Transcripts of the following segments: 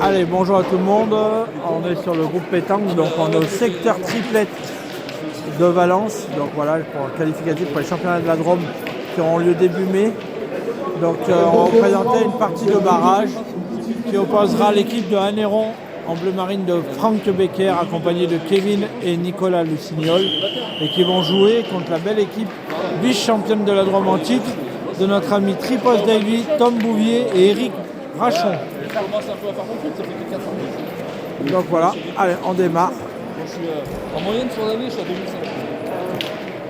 Allez, bonjour à tout le monde. On est sur le groupe pétanque, donc on est au secteur triplette de Valence. Donc voilà, pour le qualificatif pour les championnats de la Drôme qui auront lieu début mai. Donc on va vous présenter une partie de barrage qui opposera l'équipe de Hanéron en bleu marine de Franck Becker, accompagné de Kevin et Nicolas Lucignol, et qui vont jouer contre la belle équipe vice-championne de la Drôme en titre de notre ami Tripos Davy, Tom Bouvier et Eric Rachon. Donc voilà, allez, on démarre. Je suis en moyenne sur l'année, je suis à 2100.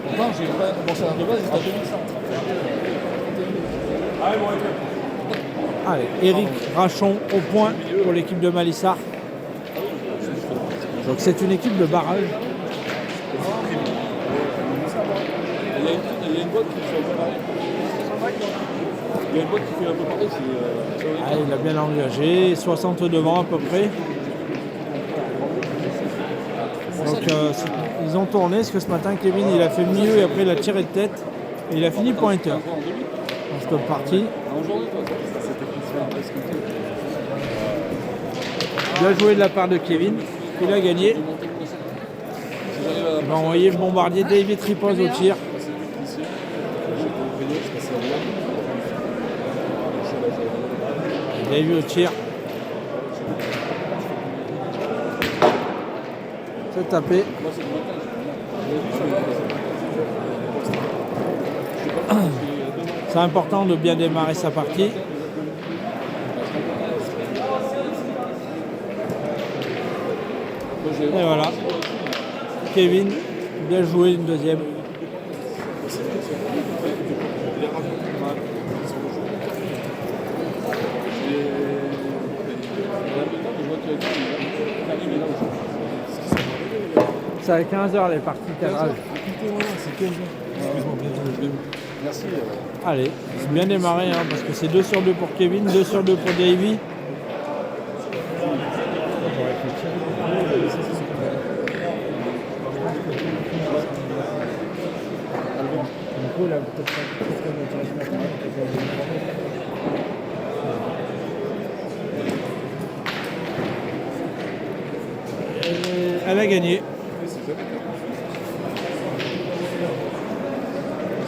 Pourtant, j'ai pas mon salaire de base, il est à 2100. Allez, Eric Rachon au point pour l'équipe de Malissard. Donc c'est une équipe de barrage. Il y a une boîte qui fait un peu pareil. Il y a une boîte qui fait un peu pareil. Il a bien engagé, 60 devant à peu près. Donc ils ont tourné, parce que ce matin Kevin il a fait milieu et après il a tiré de tête. Et il a fini pointeur. On stop parti. Bien joué de la part de Kevin, il a gagné. Il va envoyer le bombardier David Tripos au tir. David au tir. C'est tapé. C'est important de bien démarrer sa partie. Et voilà. Kevin, bien joué une deuxième. C'est à 15h les parties cadrage. Merci. Allez, c'est bien démarré hein, parce que c'est 2 sur 2 pour Kevin, 2 sur 2 pour Davy. Elle a gagné.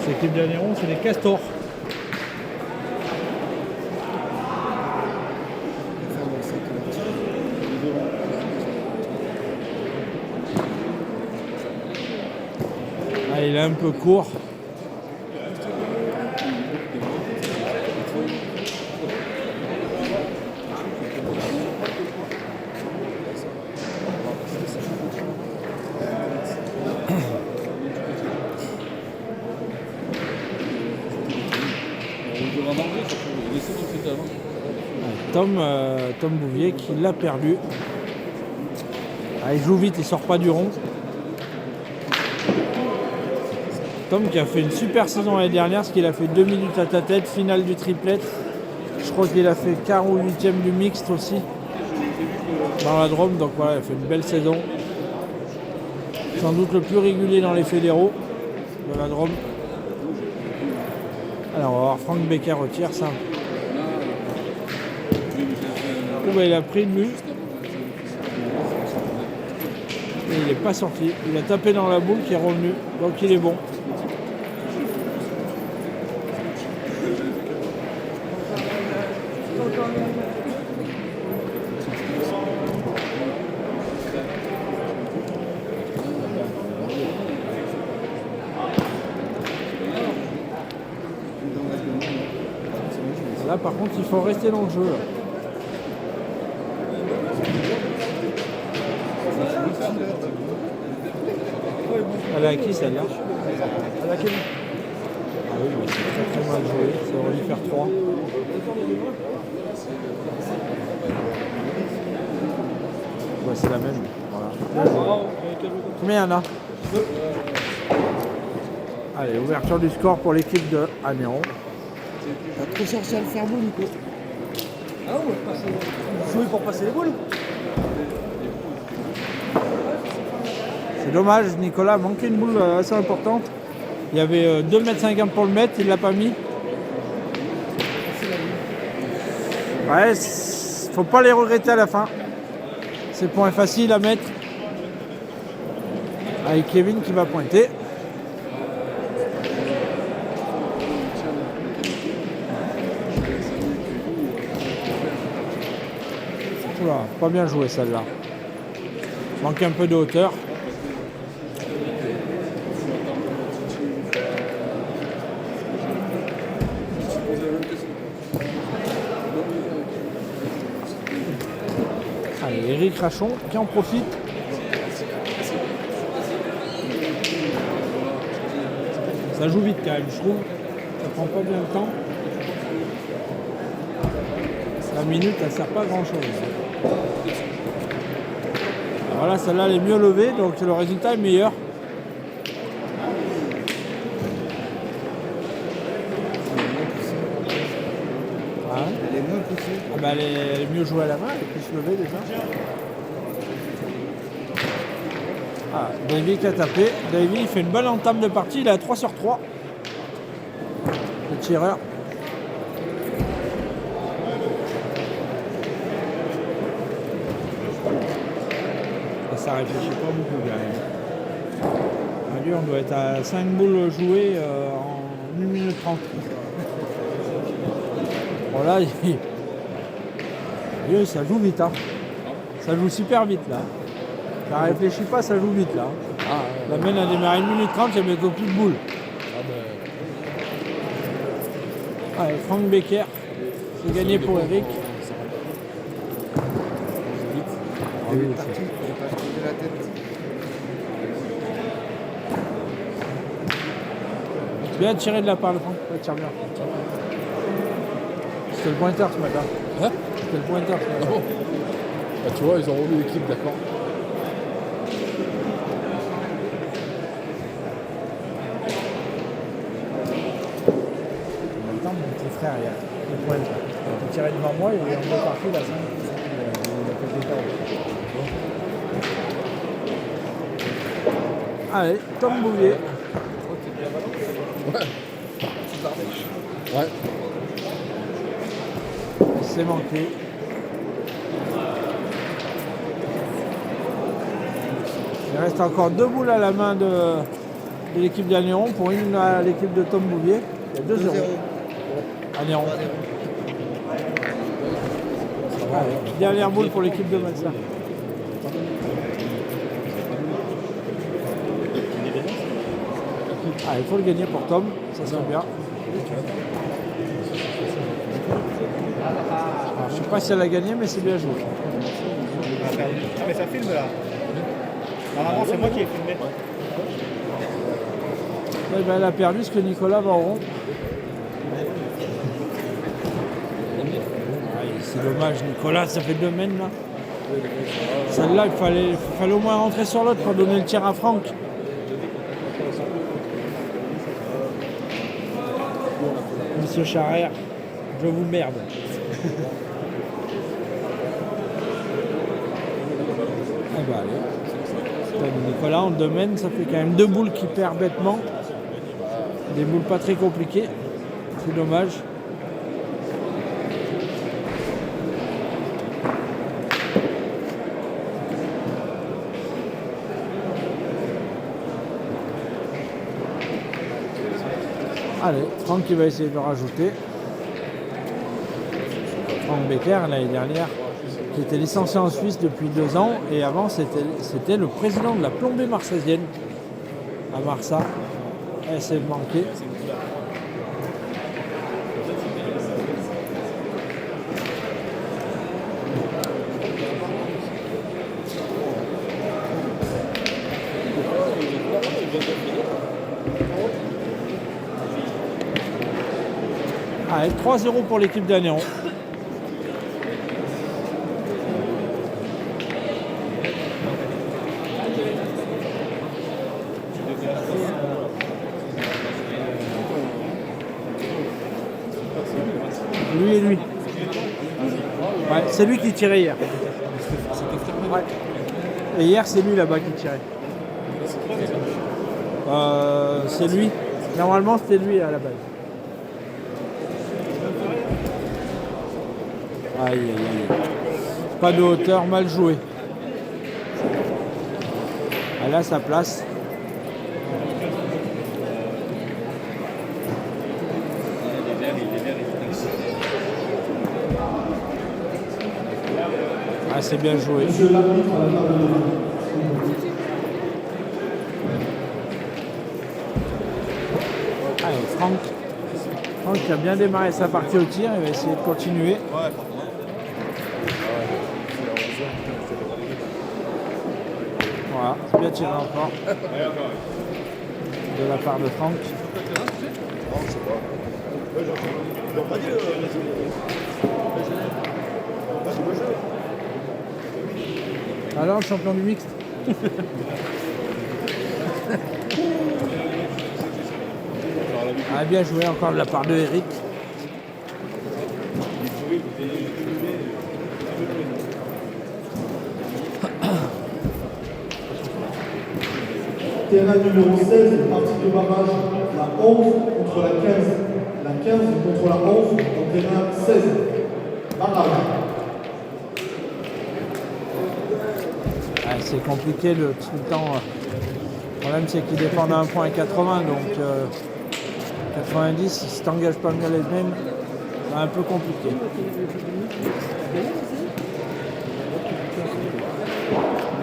C'est l'équipe d'Hanéron, c'est les Castors. Ah, il est un peu court. Tom Bouvier qui l'a perdu. Ah, il joue vite, il sort pas du rond. Tom qui a fait une super saison l'année dernière, parce qu'il a fait 2 minutes à ta tête, finale du triplet. Je crois qu'il a fait quart ou 8e du mixte aussi dans la Drôme, donc voilà, il a fait une belle saison. Sans doute le plus régulier dans les fédéraux de la Drôme. Alors on va voir Franck Becker au tir, ça. Il a pris le but et il n'est pas sorti. Il a tapé dans la boule qui est revenue, donc il est bon. Là par contre il faut rester dans le jeu. Là. Elle est à qui celle-là? Elle a Kevin. Ah oui, mais c'est très mal joué, ça aurait dû faire 3. Ouais, c'est la même. Voilà. Combien il y en a? Allez, ouverture du score pour l'équipe de Hanéron. T'as trop cherché à le faire beau, Nico. Ah ouais, Jouer pour passer les boules. C'est dommage, Nicolas a manqué une boule assez importante. Il y avait 2,50 m pour le mettre, il ne l'a pas mis. Ouais, faut pas les regretter à la fin. C'est point facile à mettre. Avec Kevin qui va pointer. Oula, pas bien joué celle-là. Manque un peu de hauteur. Allez, Eric Rachon qui en profite. Ça joue vite quand même, je trouve. Ça prend pas bien le temps. La minute, elle sert pas à grand chose. Voilà, celle-là, elle est mieux levée, donc le résultat est meilleur. Ah, Elle est moins poussée. ah bah, elle est mieux jouée à la main, elle est plus levée déjà. Ah, Davy qui a tapé. Davy il fait une bonne entame de partie, il est à 3 sur 3. Le tireur. Et ça réfléchit pas beaucoup quand même. Ah, lui, on doit être à 5 boules jouées en 1 minute 30. Voilà, lui, ça joue vite. Hein. Ça joue super vite là. Ça réfléchit pas, ça joue vite là. La main a démarré 1 minute 30, il n'y a même plus de boules. Allez, Franck Becker, c'est gagné pour Eric. Elle est partie. Elle est partie de la tête. Bien tiré de la part de Franck. Ouais, tire bien. C'était le pointeur ce matin. Hein? C'était le pointeur ce matin. Oh. Bah, tu vois, ils ont remis l'équipe, d'accord. En même temps, mon petit frère, il est pointeur. Il tirait devant moi, il est en deux parties, là, 5. Il a fait des temps. Allez, Tom Bouvier. Ouais. C'est manqué. Il reste encore 2 boules à la main de l'équipe d'Agneron pour une à l'équipe de Tom Bouvier. Il y a 2-0. Agneron. Dernière boule pour l'équipe de Malsa. Ah, il faut le gagner pour Tom, ça serait bien. Alors, je ne sais pas si elle a gagné, mais c'est bien joué. Ah mais ça filme là. Normalement c'est moi qui ai filmé. Eh ben, elle a perdu ce que Nicolas va au rond. C'est dommage, Nicolas, ça fait 2 mènes là. Celle-là, il fallait au moins rentrer sur l'autre pour donner le tir à Franck. Monsieur Charrère, je vous merde. Ah bah allez. Nicolas en 2 mènes, ça fait quand même 2 boules qui perd bêtement. Des boules pas très compliquées. C'est dommage. Allez, Franck qui va essayer de rajouter. Franck Becker, l'année dernière, qui était licencié en Suisse depuis 2 ans. Et avant, c'était le président de la plombée marseillaise à Marsa. Elle s'est manquée. Allez, 3-0 pour l'équipe d'Agneron. Lui et lui. Ouais, c'est lui qui tirait hier. Ouais. Et hier, c'est lui là-bas qui tirait. C'est lui. Normalement, c'était lui à la base. Aïe, aïe, aïe. Pas de hauteur, mal joué. Elle a sa place. Ah, c'est bien joué. Allez, Franck qui a bien démarré sa partie au tir, il va essayer de continuer. Voilà, c'est bien tiré encore de la part de Franck. Alors, le champion du mixte. Ah, bien joué encore de la part de Eric. Terrain numéro 16, partie de barrage, la 11 contre la 15. La 15 contre la 11, donc terrain 16. Barrage. Ah, c'est compliqué tout le temps. Le problème c'est qu'il dépend d'un point à 80, donc 90, si tu t'engages pas bien les mêmes, c'est un peu compliqué.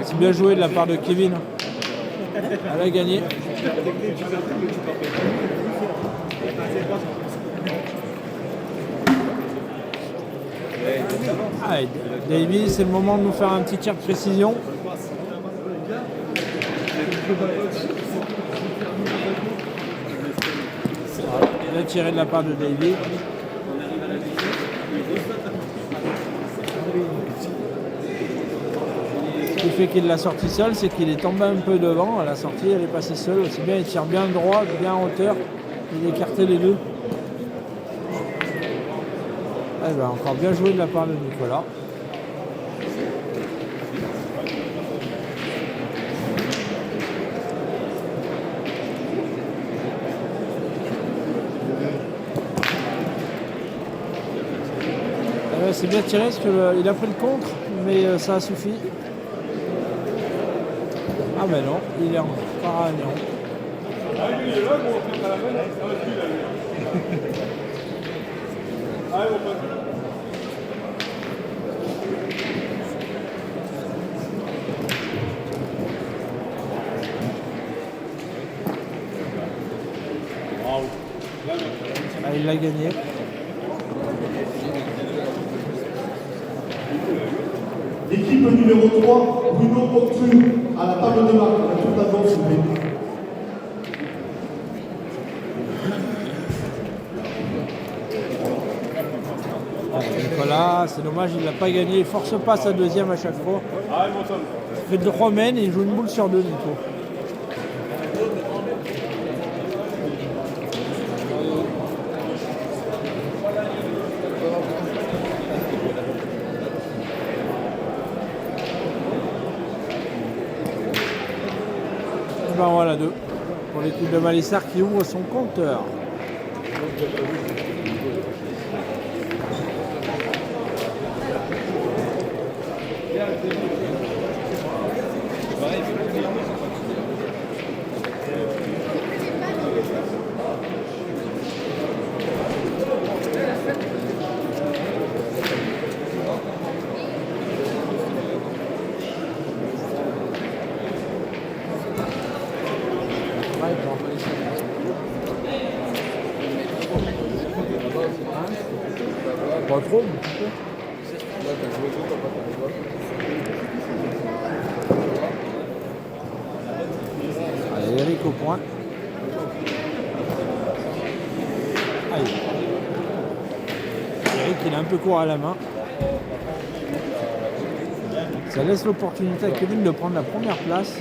C'est bien joué de la part de Kevin. Elle a gagné. Allez, Davy, c'est le moment de nous faire un petit tir de précision. Il a tiré de la part de Davy. Ce qui fait qu'il l'a sorti seul, c'est qu'il est tombé un peu devant. À la sortie, elle est passée seule. Aussi bien, il tire bien droit, bien en hauteur. Il écartait les deux. Eh ben, encore bien joué de la part de Nicolas. C'est bien tiré parce qu'il a pris le contre, mais ça a suffi. Ah mais non, il est encore à néant. Ah oui, il est là, mon frère, à la fin, ça va plus, là. Ah, mon pote. Ah, il l'a gagné. L'équipe numéro 3, Bruno Octu, à la table de marque. Tout d'abord, s'il vous plaît. Nicolas, c'est dommage, il l'a pas gagné. Il force pas sa deuxième à chaque fois. Ah, mon Tom. Il fait 3 mènes et il joue une boule sur 2, Nico. Ben voilà 2 pour l'équipe de Malissard qui ouvre son compteur. Pas trop, mais un petit peu. Allez, Eric au point. Allez. Eric, il est un peu court à la main. Ça laisse l'opportunité à Kevin de prendre la première place.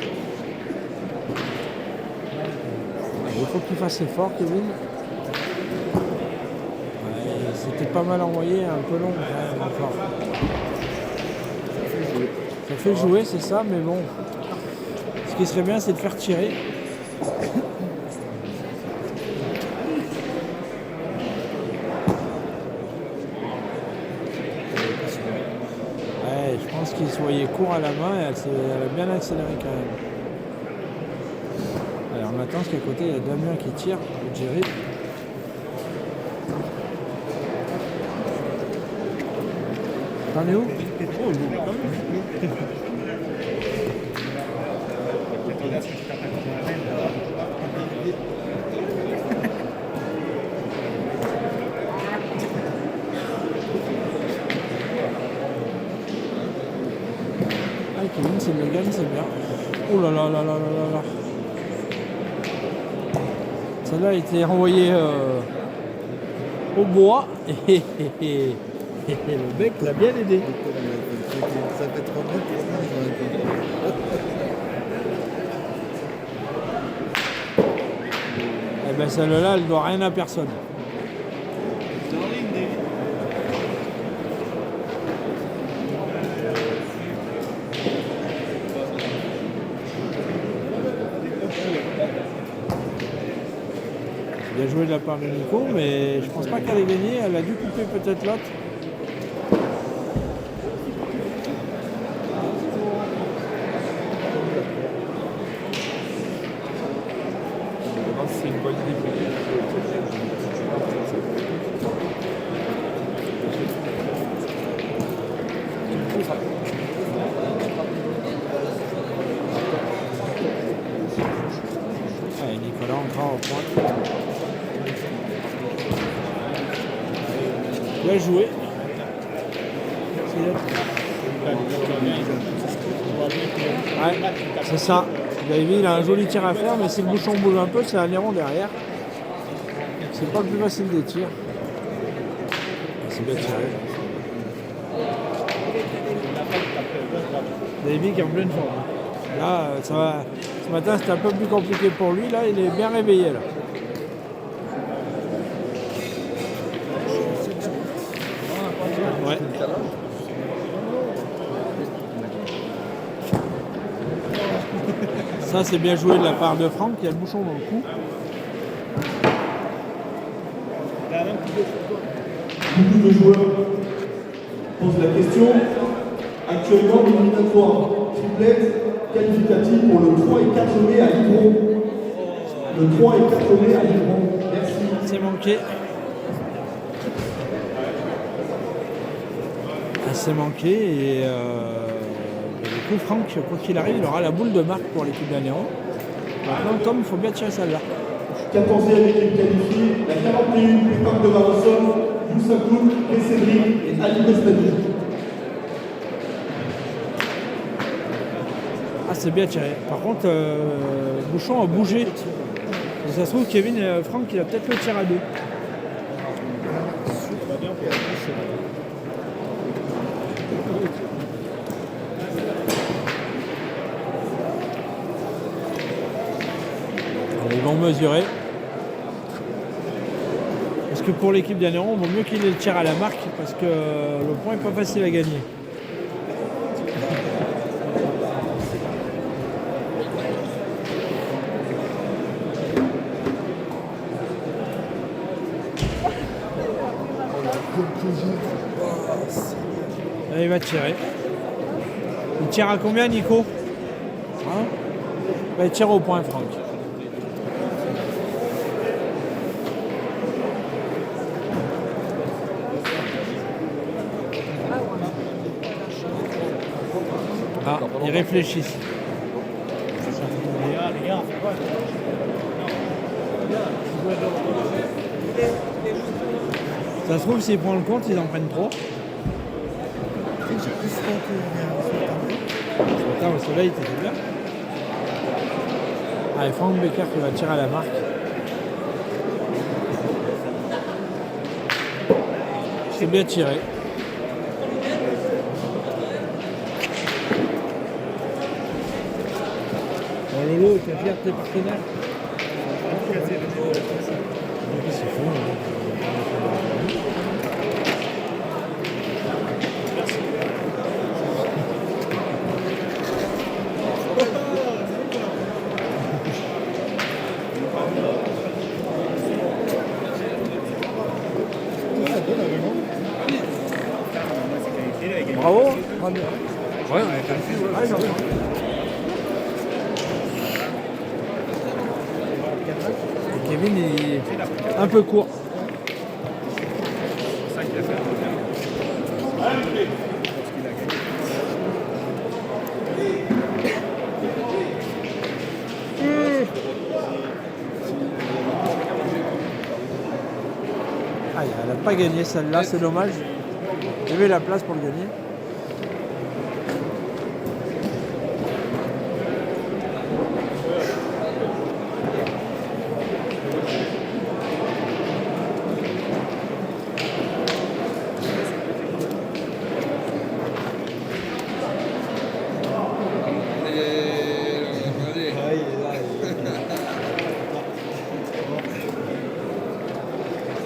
Il faut qu'il fasse effort, Kevin. C'était pas mal envoyé, un peu long quand même encore. Ça fait jouer, c'est ça, mais bon. Ce qui serait bien, c'est de faire tirer. Ouais, je pense qu'il se voyait court à la main et elle a bien accéléré quand même. Alors on attend parce qu'à côté il y a Damien qui tire, Jerry. T'en es où? Ah Kevin c'est Megan, c'est bien. Oh là là là là là là là. Celle-là a été renvoyée au bois et le bec l'a bien aidé. Ça fait 3 mois pour Eh ben celle-là, elle doit rien à personne. Bien joué de la part de Nico, mais je pense pas qu'elle ait gagné. Elle a dû couper peut-être l'autre. C'est une bonne idée. Allez, Nicolas encore au point. Bien joué. Ouais, c'est ça. Davy, il a un joli tir à faire, mais si le bouchon bouge un peu, c'est un airon derrière. C'est pas le plus facile des tirs. C'est bien tiré. Davy qui est en pleine forme. Là, ça va. Ce matin, c'était un peu plus compliqué pour lui. Là, il est bien réveillé. Là. Ouais. Ça, c'est bien joué de la part de Franck. Il y a le bouchon dans le cou. Beaucoup de joueurs posent la question. Actuellement, l'éliminatoire triplette qualificative pour le 3 et 4 mai à Livron. Le 3 et 4 mai à Livron. Merci. C'est manqué. C'est manqué et du coup Franck, quoi qu'il arrive, il aura la boule de marque pour l'équipe d'Anéron. Maintenant Tom, il faut bien tirer celle-là. 14e équipe qualifiée, la 41 Pétanque de Valençon, Moussa Koul, Cédric et Ali Bestadi. Ah, c'est bien tiré. Par contre, Bouchon a bougé. Et ça se trouve, Kevin et Franck, il a peut-être le tir à deux. Ils vont mesurer. Parce que pour l'équipe d'Anéron, il vaut mieux qu'il ait le tir à la marque parce que le point n'est pas facile à gagner. Là, il va tirer. Il tire à combien, Nico hein? Il tire au point, Franck. Ah, ils réfléchissent. Ça se trouve, s'ils prennent le compte, ils en prennent trop. Attends, le soleil, c'était bien. Allez, Franck Becker qui va tirer à la marque. C'est bien tiré. Bon, Lolo, tu es fier de tes partenaires? C'est fou. Bravo. Ouais, on est dessus, ouais. Ouais, j'entends. Et Kevin il est un peu court. C'est ça qu'il a fait. Ah, elle n'a pas gagné celle-là, c'est dommage. Il y avait la place pour le gagner.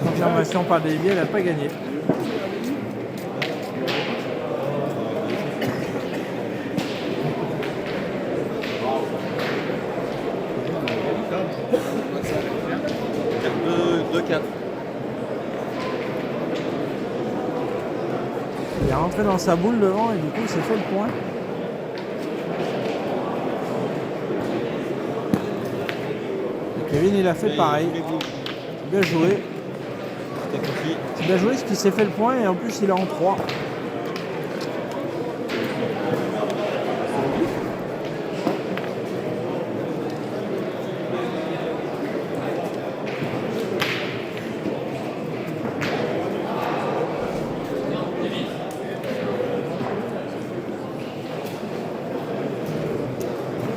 Confirmation par Davy, elle n'a pas gagné. Il est rentré dans sa boule devant et du coup il s'est fait le point. Et Kevin il a fait pareil. Bien joué. C'est bien joué parce qu'il s'est fait le point et en plus il est en 3.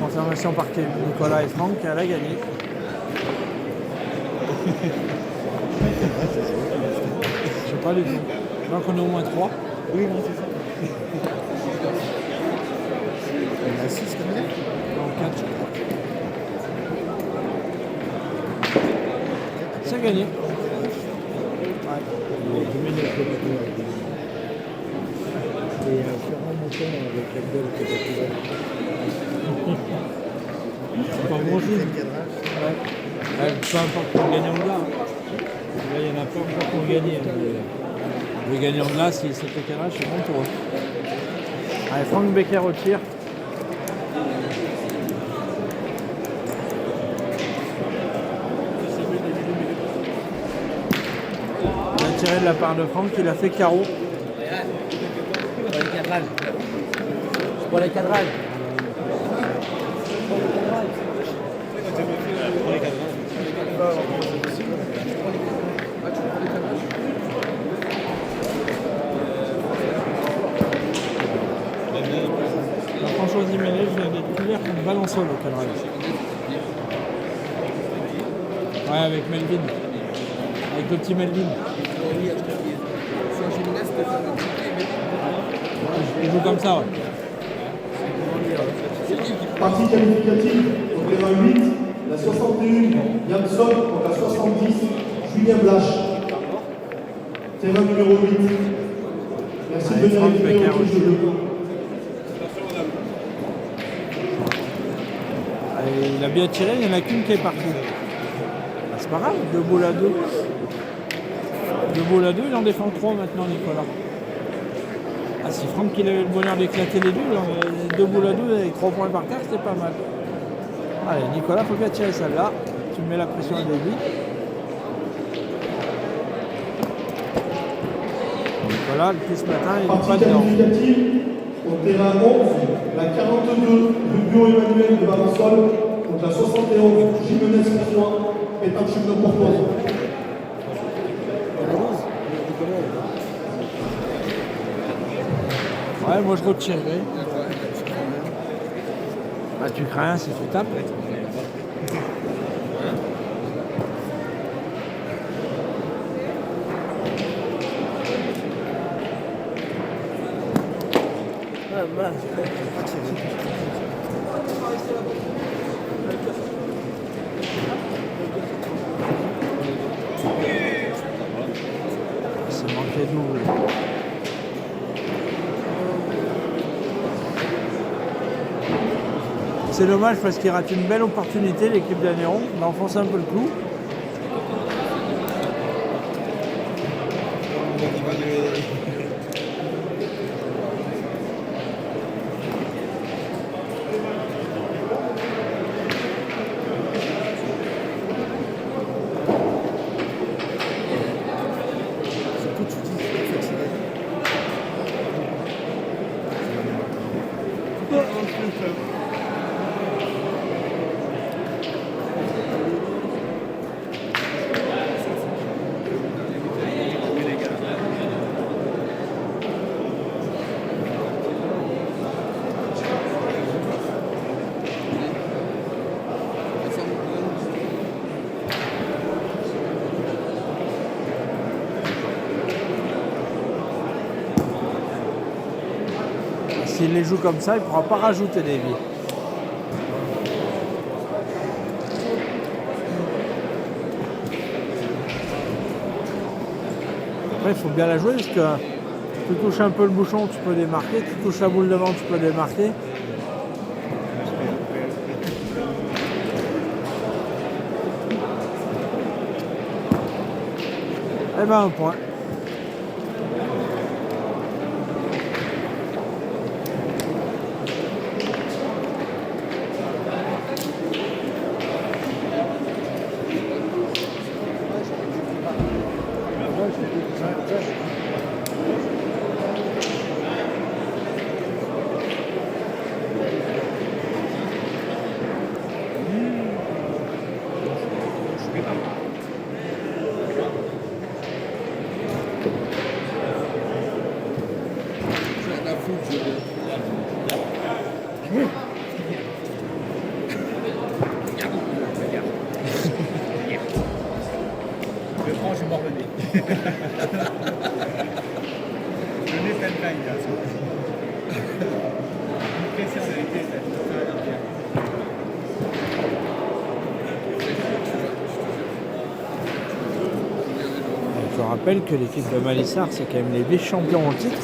Confirmation par Nicolas et Franck, elle a gagné. Je sais pas du tout. Donc on est au moins 3. Oui, non, c'est ça. On a 6 comme ça. Non, 4 je crois. C'est gagné. Ouais. Et Florent Mouton avec la gueule que j'ai trouvé. C'est pas grand chose. Ouais. Ouais, peu importe pour le gagnant de là. Là, il y en a pas encore pour gagner. Le gagnant de là, s'il s'est fait carrage, c'est bon pour eux. Allez, Franck Becker au tir. Bien tiré de la part de Franck, il a fait carreau. Pour les cadrages. Pour les cadrages. François Ziménez vient d'être couvert contre Valençol au cadrage. Ouais, avec Melvin. Avec le petit Melvin. Il joue comme ça, ouais. Partie qualificative au terrain 8, la 61, Yamson contre la 70, Julien Blache. Terrain numéro 8. Merci de venir récupérer au touche de jeu. Allez, il a bien tiré, il n'y en a qu'une qui est partie. Bah, c'est pas grave, 2 boules à 2. 2 boules à 2, il en défend 3 maintenant, Nicolas. Ah, si Franck il avait le bonheur d'éclater les deux, 2 boules à 2 avec 3 points par terre, c'était pas mal. Allez, Nicolas, faut bien tirer celle-là. Tu me mets la pression à débit. Nicolas, depuis ce matin, il n'est pas Partie dedans. qualificative au terrain 11, la 42, Rubio Emmanuel de Valençol contre la 71, Jimenez François, Pétain Chimno Portoise. Ouais, moi je retirerai. Bah, tu crains si tu tapes. C'est manqué double. C'est dommage parce qu'il rate une belle opportunité, l'équipe d'Anéron, d'enfoncer un peu le clou. S'il les joue comme ça, il ne pourra pas rajouter des vies. Après, il faut bien la jouer parce que tu touches un peu le bouchon, tu peux démarquer. Tu touches la boule devant, tu peux démarquer. Eh ben, un point. Je prends, je mords le nez. Le nez plein de paille, là. Une pression de l'été, ça va bien. Je rappelle que l'équipe de Malissard, c'est quand même les vice-champions en titre.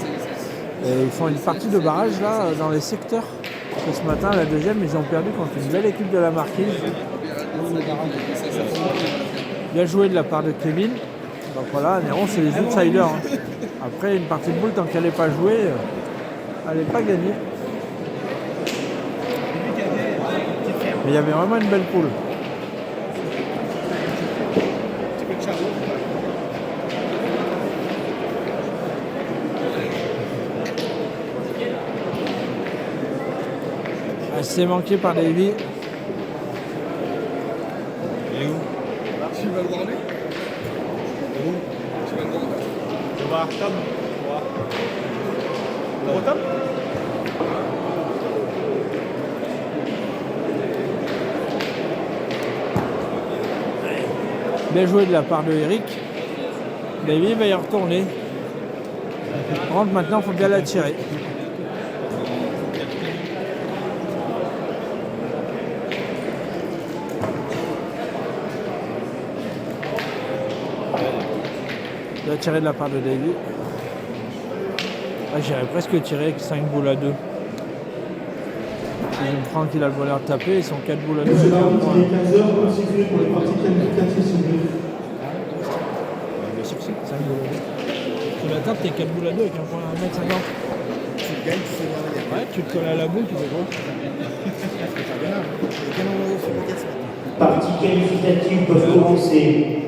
Et ils font une partie de barrage là dans les secteurs. Et ce matin, la deuxième, ils ont perdu contre une belle équipe de la Marquise. Bien joué de la part de Kevin. Donc voilà, Néron, c'est les outsiders. Hein. Après, une partie de boule, tant qu'elle n'est pas jouée, elle n'est pas gagnée. Mais il y avait vraiment une belle poule. C'est manqué par Davy. Et où tu vas le voir lui? Où tu vas le voir? Je vais voir Tom. Au Tom? Bien joué de la part de Eric. Davy va y retourner. Rentre maintenant, il faut bien la tirer. Il a tiré de la part de Davy. Ah, j'irais presque tirer avec 5 boules à 2. Si je me prends qu'il a le voleur de taper, ils sont 4 boules à 2. Monsieur l'arbitre, il est 15h, on siffler pour les parties qualificatives, s'il vous plaît. Bien sûr, 5 boules à 2. Tu la tapes, t'es 4 boules à 2 avec un point à 1m50. Tu gagnes, tu fais voir les Ouais, tu te colles à la boule, tu fais quoi? Parties qualificatives peuvent commencer.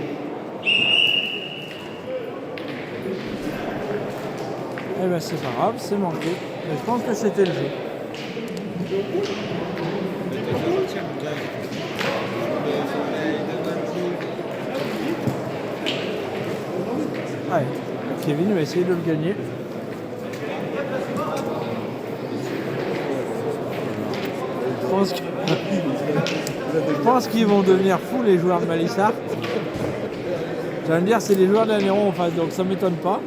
Eh ben c'est pas grave, c'est manqué. Mais je pense que c'était le jeu. Allez, Kevin va essayer de le gagner. Je pense qu'ils vont devenir fous les joueurs de Malissard. Je viens de dire c'est les joueurs d'Anéron en face, donc ça m'étonne pas.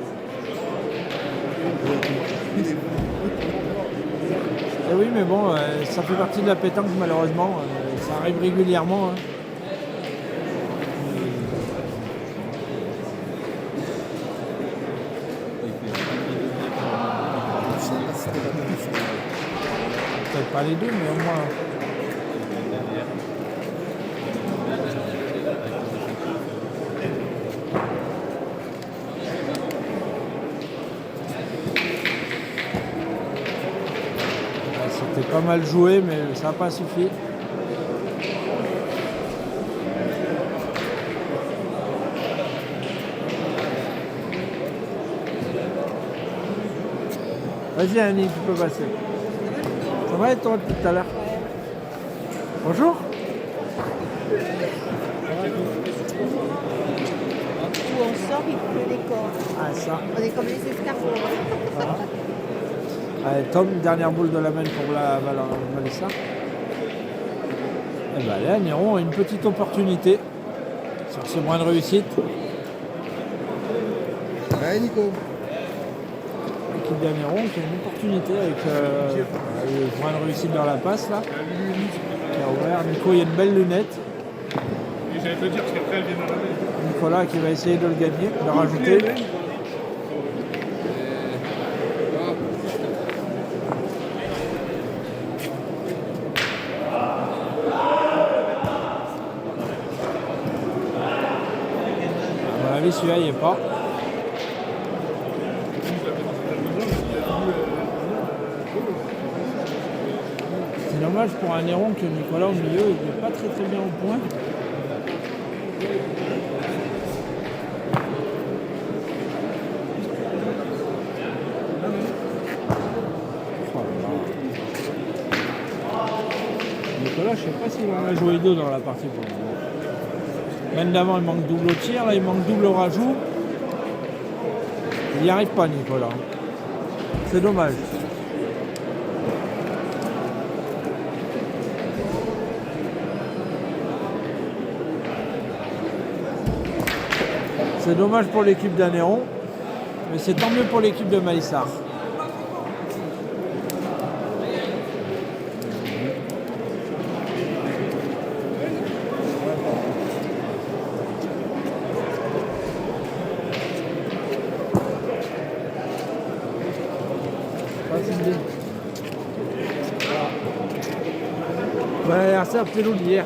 Et oui, mais bon, ça fait partie de la pétanque malheureusement. Ça arrive régulièrement. Hein. Peut-être pas les deux, mais au moins. C'était pas mal joué, mais ça n'a pas suffi. Vas-y Annie, tu peux passer. Ça va et toi depuis tout à l'heure? Bonjour. Où on sort, il pleut les corps. Ah ça. On est comme les escargots. Allez, Tom, dernière boule de la main pour la Malissa. Et ben allez, Néron a une petite opportunité sur ce moins de réussite. Allez Nico. L'équipe d'Anéron qui a une opportunité avec le moins de réussite dans la passe là. Qui a ouvert. Nico, il y a une belle lunette. Et j'allais te dire, parce qu'après, elle vient dans la main. Nicolas qui va essayer de le gagner, de rajouter. À mon avis, celui-là, il n'y est pas. C'est dommage pour un Néron que Nicolas au milieu il n'est pas très bien au point. Nicolas, je ne sais pas s'il en a joué deux dans la partie pour le moment. Même d'avant, il manque double au tir, là il manque double au rajout. Il n'y arrive pas, Nicolas. C'est dommage. C'est dommage pour l'équipe d'Anéron, mais c'est tant mieux pour l'équipe de Malissard. Bon anniversaire, Pélo d'hier.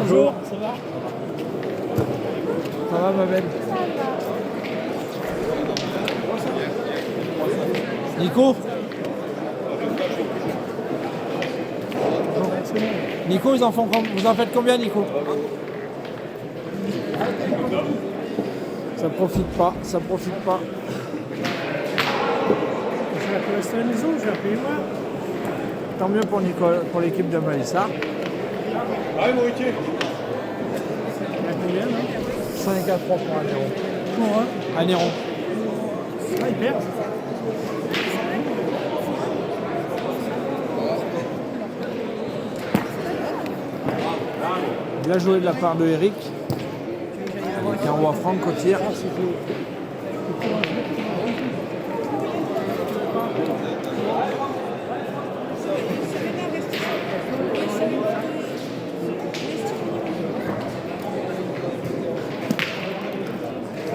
Bonjour, ça va? Ça va ma belle? Nico? Nico, vous en faites combien, Nico? Ça profite pas, ça profite pas. Je vais rester à la maison, je vais payer moi. Tant mieux pour l'équipe de Malissard. Allez, Mauritier. Combien, non 5 à 3 pour Anéron. Pour un. Anéron. Ah, il perd. Bien joué de la part de Eric. Qui envoie Franck au tir.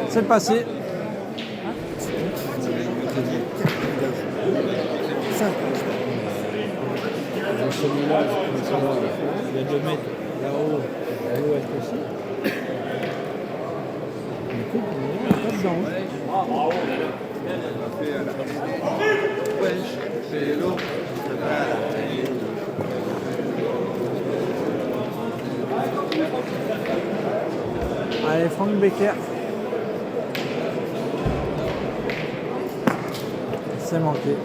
C'est passé. Celui-là, il y a 2 mètres là-haut, à l'ouest aussi. Du coup, il n'est pas dedans. Allez, Franck Becker. C'est manqué.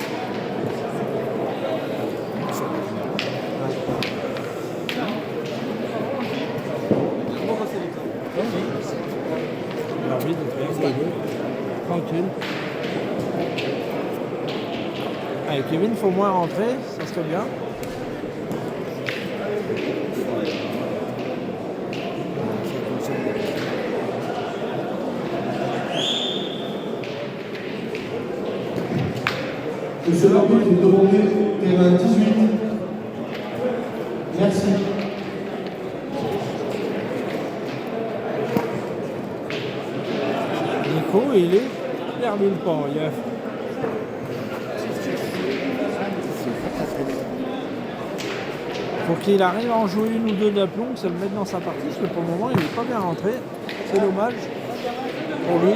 L'arbitre tranquille. Allez, Kevin, il faut moins rentrer, ça serait bien. Monsieur l'arbitre, vous demandez terrain 18. Merci. Nico, il est perdu le pan. Faut qu'il arrive à en jouer une ou deux d'aplomb, que ça le mette dans sa partie, parce que pour le moment, il n'est pas bien rentré. C'est dommage pour lui.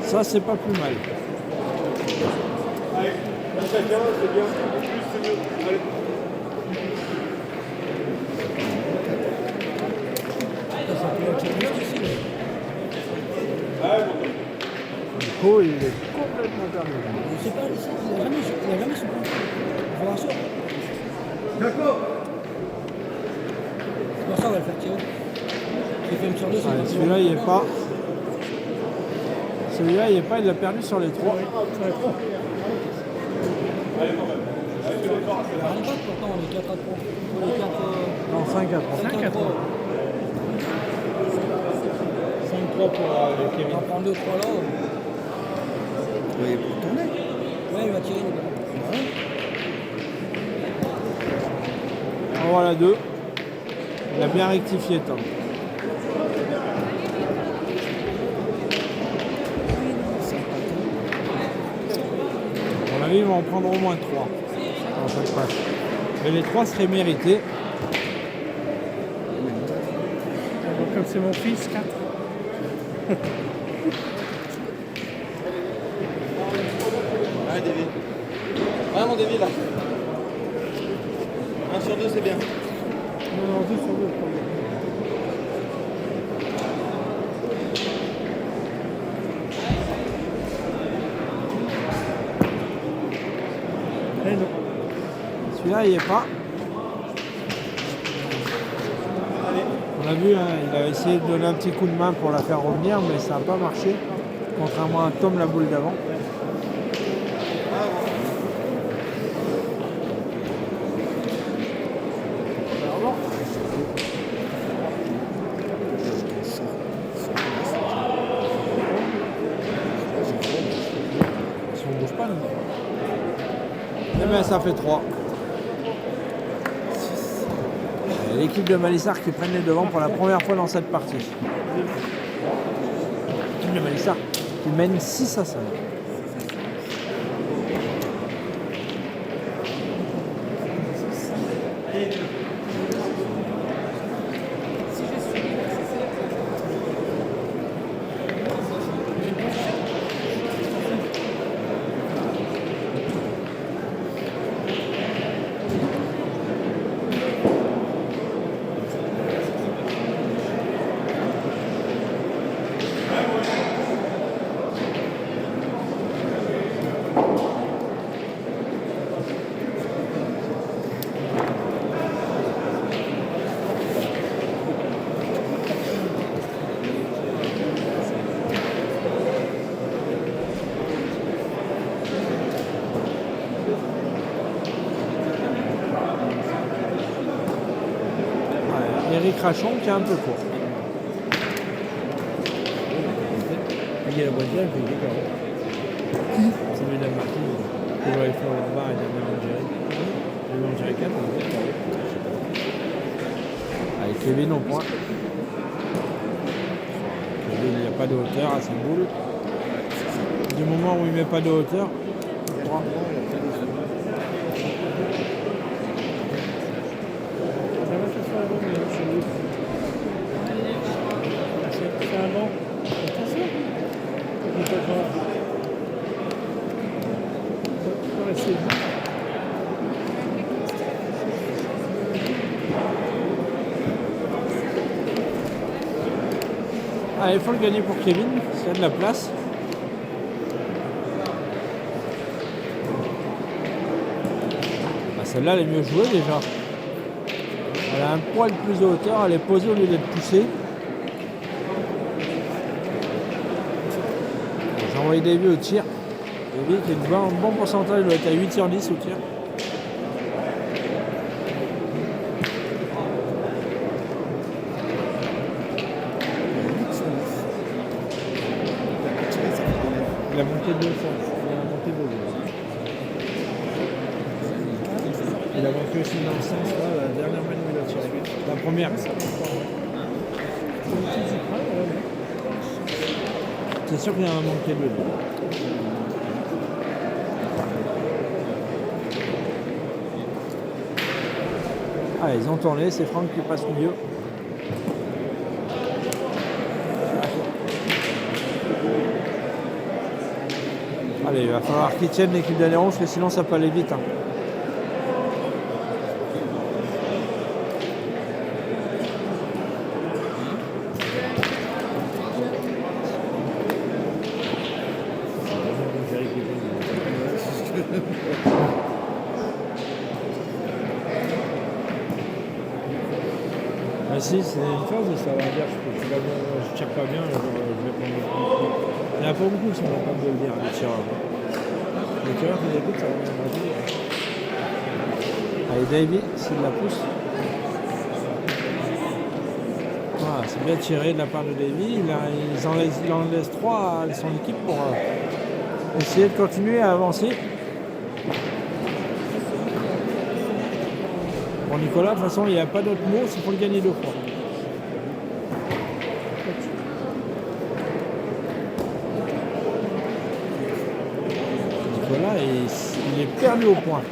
Ça, c'est pas plus mal. Allez, chacun, c'est bien. Plus, c'est mieux. Allez. Marco, il est complètement perdu. Je sais pas, il n'a jamais su prendre. Il va voir ça. D'accord. C'est pour ça qu'on va le faire tirer. J'ai fait une sur deux, c'est Ouais, pas celui-là, il est pas. Celui-là, il est pas, il l'a perdu sur les 3. On est pas pourtant, on est 4 à 3. On est 4 Non, 5 à 3. 5 à 3. 5-3 pour On Kevin. va prendre 2-3 là. Oui, pour tourner. Ouais, il va tirer. En voilà 2. Il a bien rectifié, Tom. À mon avis, ils vont en prendre au moins 3 dans cette passe. Mais les 3 seraient mérités. Donc, comme c'est mon fils, 4. Ouais, David. Ouais, mon David, là. 1 sur 2, c'est bien. Non, 2 sur 2. Eh non. Celui-là, il n'y est pas. On a vu, hein, il a essayé de donner un petit coup de main pour la faire revenir, mais ça n'a pas marché. Contrairement à Tom, la boule d'avant. Si on bouge pas, nous. Eh bien, ça fait 3. L'équipe de Malissard qui prennent les devants pour la première fois dans cette partie. L'équipe de Malissard qui mène 6 à 5. Eric Rachon qui est un peu court. Il y a la boîte là, je vais dire. C'est Mesdames Marquis. Il va aller faire le bar et il va en gérer. Il va en gérer 4. Allez, Kevin au point. Kevin, il n'y a pas de hauteur à sa boule. Du moment où il ne met pas de hauteur, C'est un banc. Attention. Il peut pas. Il faut rester. allez, il faut le gagner pour Kevin, s'il y a de la place. Celle-là, elle est mieux jouée déjà. Elle a un poil plus de hauteur, elle est posée au lieu d'être poussée. J'ai envoyé Davy au tir. Davy qui a un bon pourcentage, il doit être à 8 sur 10 au tir. Il a monté 2 fois. Il a monté 2. Il a manqué aussi dans le sens, là, la dernière main où il a tiré. La première. C'est sûr qu'il y en a manqué 2. Allez, ils ont tourné, c'est Franck qui passe au milieu. Allez, il va falloir qu'ils tiennent l'équipe d'Aléron parce que sinon ça peut aller vite. Hein. Ah si, c'est une phase de ça va dire, je tire pas bien, je vais prendre le coup. Il n'y en a pas beaucoup qui sont capables de le dire, les tireurs. Les tireurs qui écoutent, ça va bien dire. Allez, Davy, s'il la pousse. Voilà, c'est bien tiré de la part de Davy. Il en laisse 3 à son équipe pour essayer de continuer à avancer. Pour Nicolas, de toute façon, il n'y a pas d'autre mot, c'est pour le gagner 2 fois. Nicolas, il est perdu au point.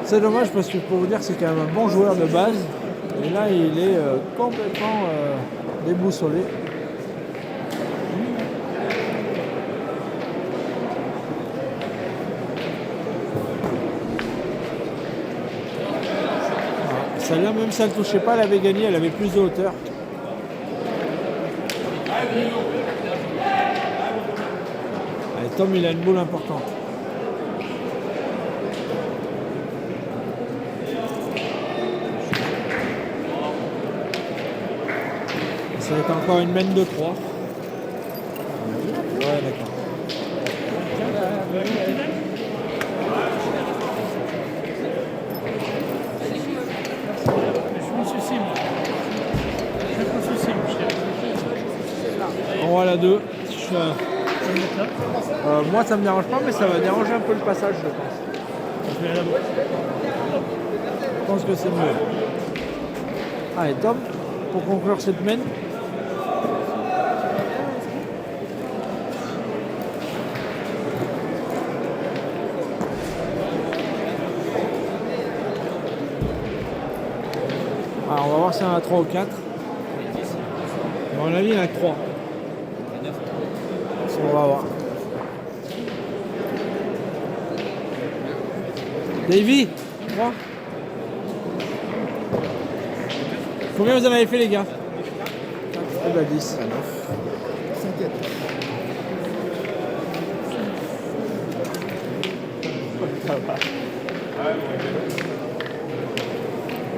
C'est dommage parce que pour vous dire que c'est quand même un bon joueur de base. Et là, il est complètement déboussolé. Celle-là, même si elle ne touchait pas, elle avait gagné, elle avait plus de hauteur. Allez, Tom, il a une boule importante. Ça va être encore une mène de 3. Ouais, d'accord. On voit la 2. Moi ça me dérange pas, mais ça va déranger un peu le passage, je pense. Je pense que c'est mieux. Allez, Tom, pour conclure cette mène. Alors on va voir si on a 3 ou 4. À mon avis, il y en a que 3. On va voir. Davy, 3. Combien vous en avez fait, les gars? Eh ben 10.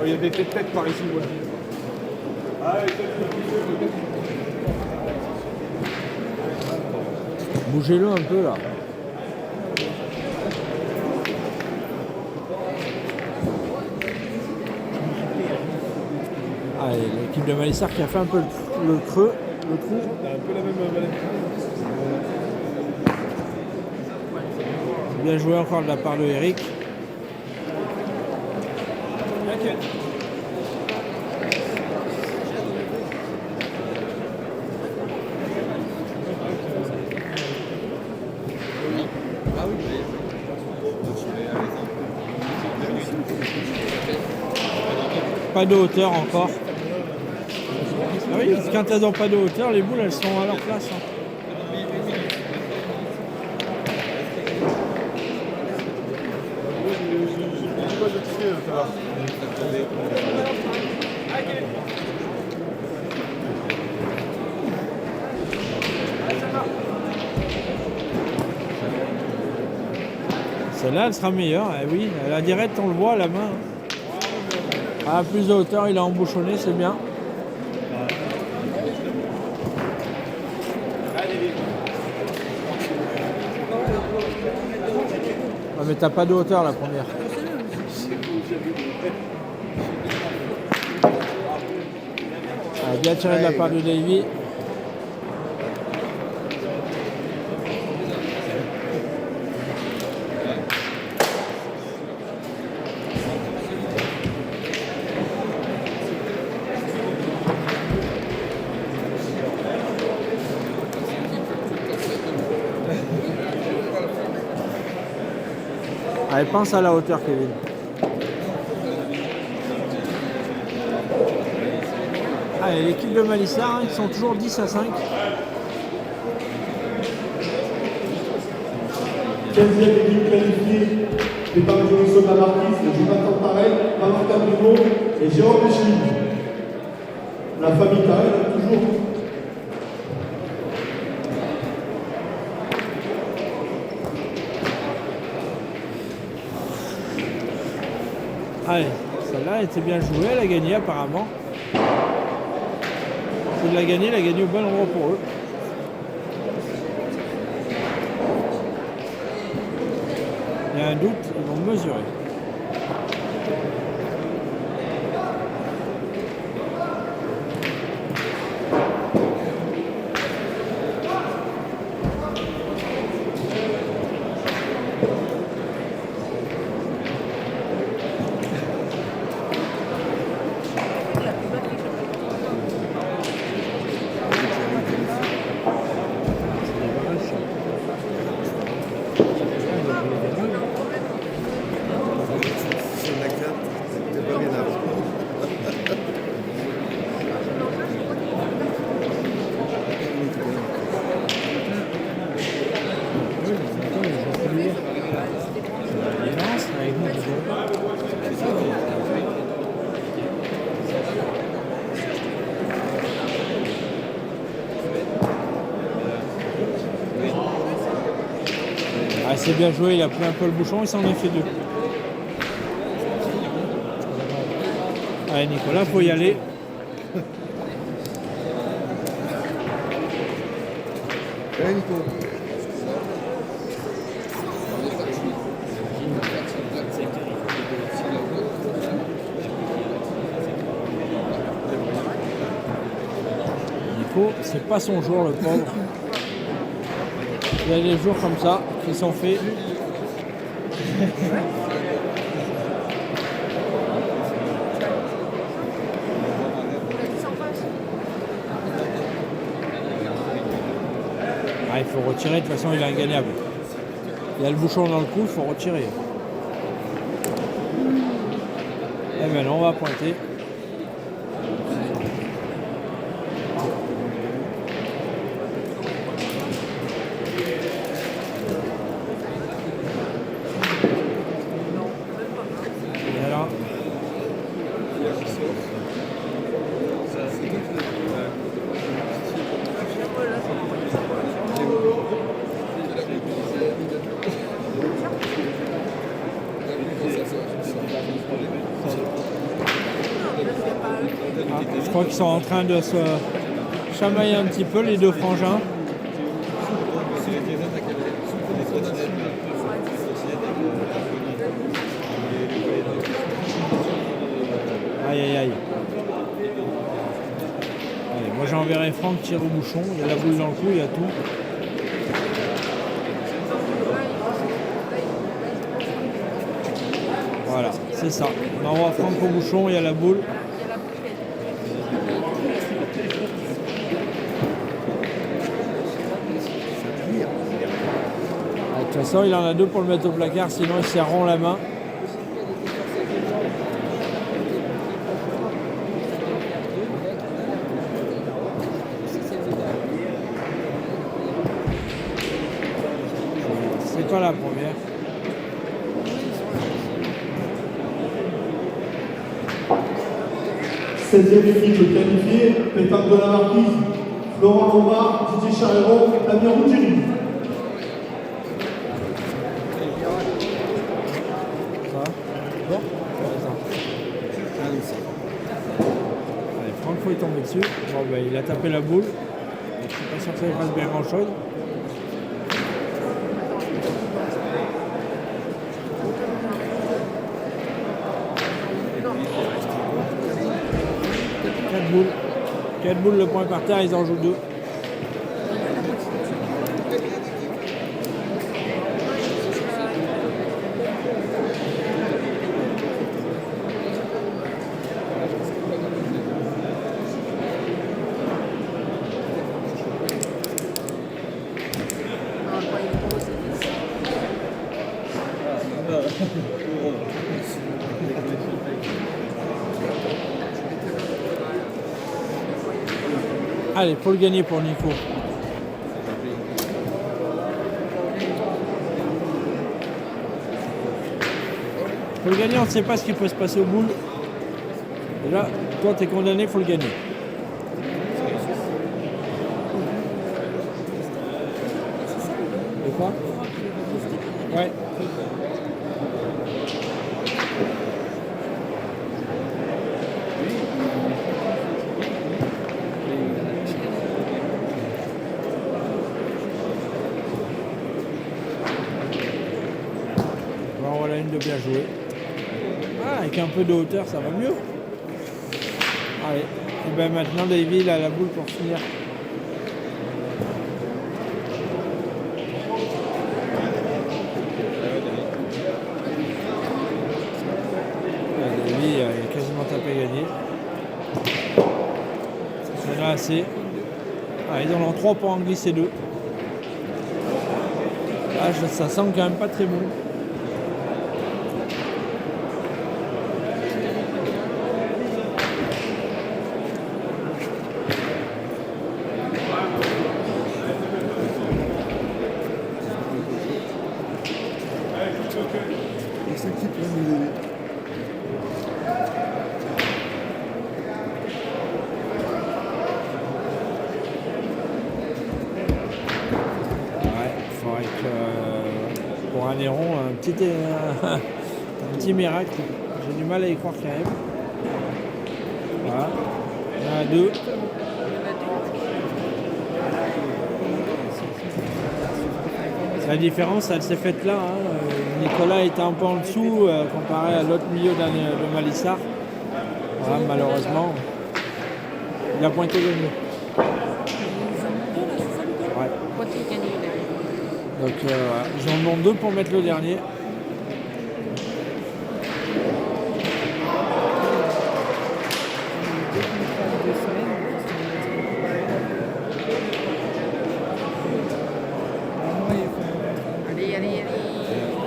Il y a des têtes par ici. Ouais. Bougez-le un peu là. Allez, l'équipe de Malissard qui a fait un peu le creux, le trou. T'as un peu la même manette. Bien joué encore de la part de Eric. Pas de hauteur encore. Ah oui, quand elles n'ont pas de hauteur, les boules elles sont à leur place. Celle-là, elle sera meilleure. Eh oui, la directe, on le voit à la main. À plus de hauteur, il a embouchonné, c'est bien. Ah, mais t'as pas de hauteur la première. Ah, bien tiré de la part de Davy. Allez, pense à la hauteur, Kevin. Allez, l'équipe de Malissard, ils sont toujours 10 à 5. 15e équipe qualifiée, départ de Jonathan Lamarquis, Jonathan Tarel, Valentin Dumont et Jérôme Béchely. La famille Tarel, toujours. Allez, celle-là était bien jouée, elle a gagné apparemment. Il l'a gagné au bon endroit pour eux. Il y a un doute, ils vont mesurer. Ah, c'est bien joué, il a pris un peu le bouchon, il s'en est fait deux. Allez Nicolas, faut y aller. Allez Nico. Nico, c'est pas son jour le pauvre. Il y a des jours comme ça qui sont faits. Ah, il faut retirer, de toute façon il est ingagnable. Il y a le bouchon dans le cou, il faut retirer. Et maintenant on va pointer. Voilà. Ah, je crois qu'ils sont en train de se chamailler un petit peu les deux frangins. Aïe aïe aïe. Allez, moi j'enverrai Franck tirer au bouchon, il y a la boule dans le cou, il y a tout. Voilà, c'est ça. On envoie Franck au bouchon, il y a la boule. De toute façon, il en a deux pour le mettre au placard, sinon il serreront la main. C'est pas la première. Seizième équipe qualifiée, Pétanque de la Marquise, Florent Lombard, Didier Charleron, Damien Rougieri. Ça va bon. Allez, Franck faut y tomber dessus. Bon, ben, il a tapé la boule. Je suis pas sûr que ça fasse bien grand chose. Quatre boules, le point par terre, ils en jouent deux. Allez, faut le gagner pour Nico. Faut le gagner, on ne sait pas ce qui peut se passer au boule. Et là, toi, tu es condamné, faut le gagner. Et quoi? Ouais. en voilà une de bien jouée. Ah, avec un peu de hauteur, ça va mieux. Allez, et ben maintenant Davy il a la boule pour finir. Davy il a quasiment tapé gagné. Il en a assez. Ah, ils en ont 3 pour en glisser 2. Ah, ça sent quand même pas très bon. Pour un héron, un petit miracle. J'ai du mal à y croire quand même. Voilà. Il y en a 2. La différence, elle s'est faite là. Hein. Nicolas était un peu en dessous comparé à l'autre milieu de Malissard. Voilà, malheureusement, il a pointé le mieux. Ouais. Donc ils en ont 2 pour mettre le dernier.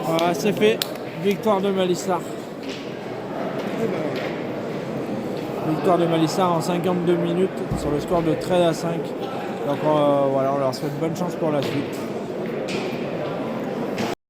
Voilà, c'est fait. Victoire de Malissard. Victoire de Malissard en 52 minutes sur le score de 13-5. Donc voilà, on leur souhaite bonne chance pour la suite.